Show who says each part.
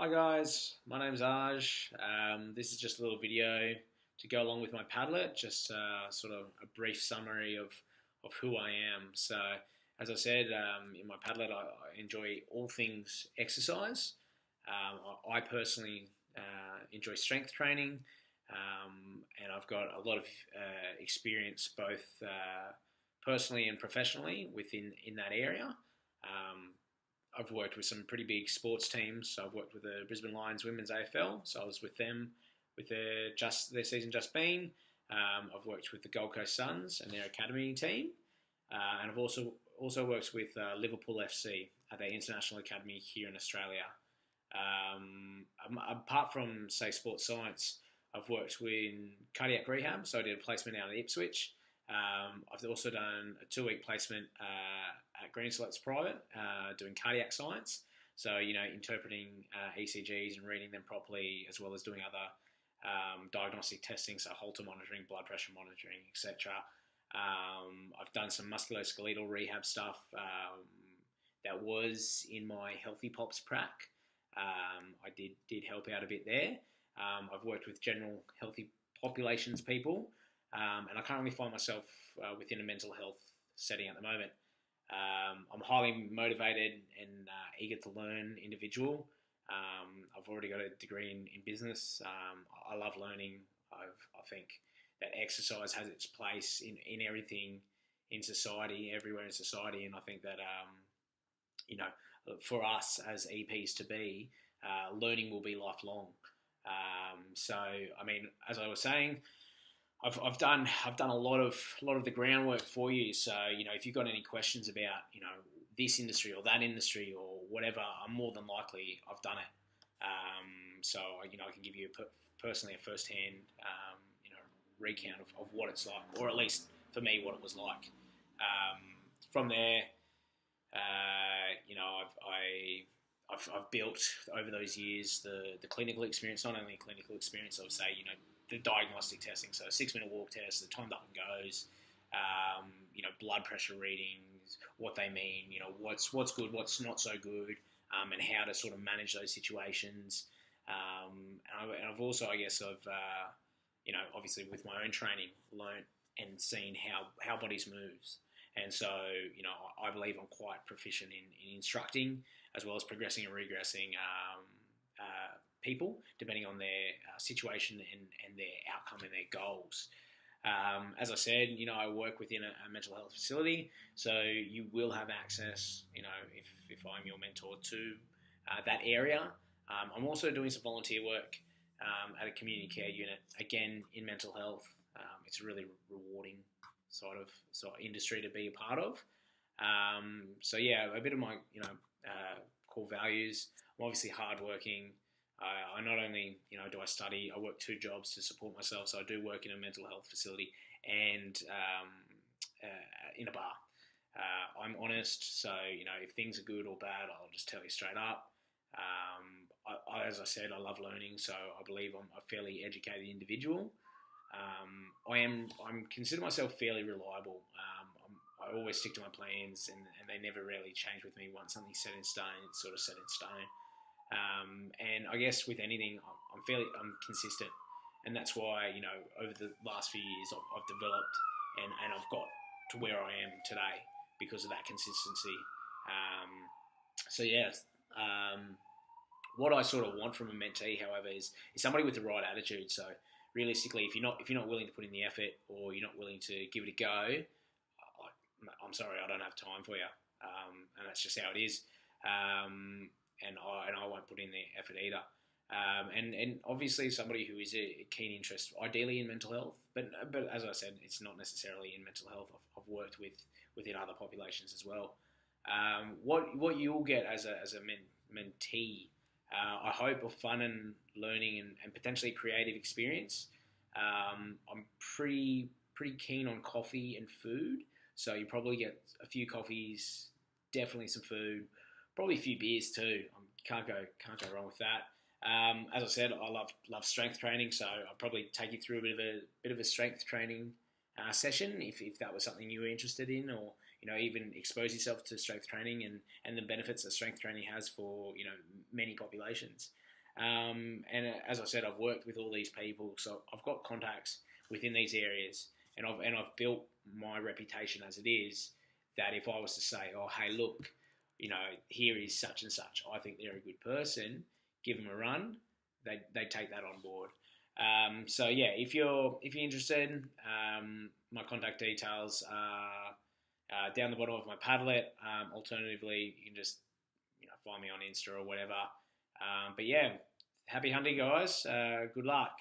Speaker 1: Hi guys, my name's Aj. This is just a little video to go along with my Padlet, just sort of a brief summary of who I am. So, as I said, in my Padlet, I enjoy all things exercise. I personally enjoy strength training, and I've got a lot of experience both personally and professionally in that area. I've worked with some pretty big sports teams. So I've worked with the Brisbane Lions Women's AFL. So I was with them with their season just been. I've worked with the Gold Coast Suns and their academy team, and I've also worked with Liverpool FC at their international academy here in Australia. Apart from say sports science, I've worked in cardiac rehab. So I did a placement out at Ipswich. I've also done a 2-week placement at Greenslopes Private, doing cardiac science. So, interpreting ECGs and reading them properly, as well as doing other diagnostic testing, so Holter monitoring, blood pressure monitoring, etc. I've done some musculoskeletal rehab stuff that was in my Healthy Pops prac. I did help out a bit there. I've worked with general healthy populations people. And I currently find myself within a mental health setting at the moment. I'm a highly motivated and eager to learn individual. I've already got a degree in business. I love learning. I think that exercise has its place in everything in society, everywhere in society. And I think that, for us as EPs to be, learning will be lifelong. So, as I was saying, I've done a lot of the groundwork for you. So if you've got any questions about this industry or that industry or whatever, I'm more than likely I've done it. So I can give you personally a first-hand recount of what it's like, or at least for me what it was like. From there, I've built over those years the clinical experience, not only clinical experience of say the diagnostic testing, so a 6-minute walk test, the timed up and goes, blood pressure readings, what they mean, what's good, what's not so good, and how to sort of manage those situations. And I've also, obviously with my own training, learnt and seen how bodies moves. And so, I believe I'm quite proficient in instructing as well as progressing and regressing people, depending on their situation and their outcome and their goals. As I said, I work within a mental health facility, so you will have access, if I'm your mentor, to that area. I'm also doing some volunteer work at a community care unit, again, in mental health. It's a really rewarding sort of industry to be a part of. So yeah, a bit of my, core values. I'm obviously hardworking. I not only, do I study, I work 2 jobs to support myself. So I do work in a mental health facility and in a bar. I'm honest, so, if things are good or bad, I'll just tell you straight up. As I said, I love learning, so I believe I'm a fairly educated individual. I'm consider myself fairly reliable. I always stick to my plans, and they never really change with me. Once something's set in stone, it's sort of set in stone. And I guess with anything, I'm consistent, and that's why over the last few years I've developed and I've got to where I am today because of that consistency. So yeah, what I sort of want from a mentee, however, is somebody with the right attitude. So realistically, if you're not willing to put in the effort or you're not willing to give it a go, I'm sorry, I don't have time for you, and that's just how it is. And I won't put in the effort either. And obviously somebody who is a keen interest, ideally in mental health, but as I said, it's not necessarily in mental health. I've worked within other populations as well. What you'll get as a mentee, I hope, a fun and learning and potentially creative experience. I'm pretty keen on coffee and food, so you probably get a few coffees, definitely some food. Probably a few beers too. Can't go wrong with that. As I said, I love strength training, so I'll probably take you through a bit of a strength training session if that was something you were interested in, or even expose yourself to strength training and the benefits that strength training has for many populations. And as I said, I've worked with all these people, so I've got contacts within these areas, and I've built my reputation as it is. That if I was to say, oh hey, look, here is such and such, I think they're a good person, give them a run, they take that on board. So yeah, if you're interested, my contact details are down the bottom of my Padlet. Alternatively, you can just find me on Insta or whatever. But yeah, happy hunting, guys. Good luck.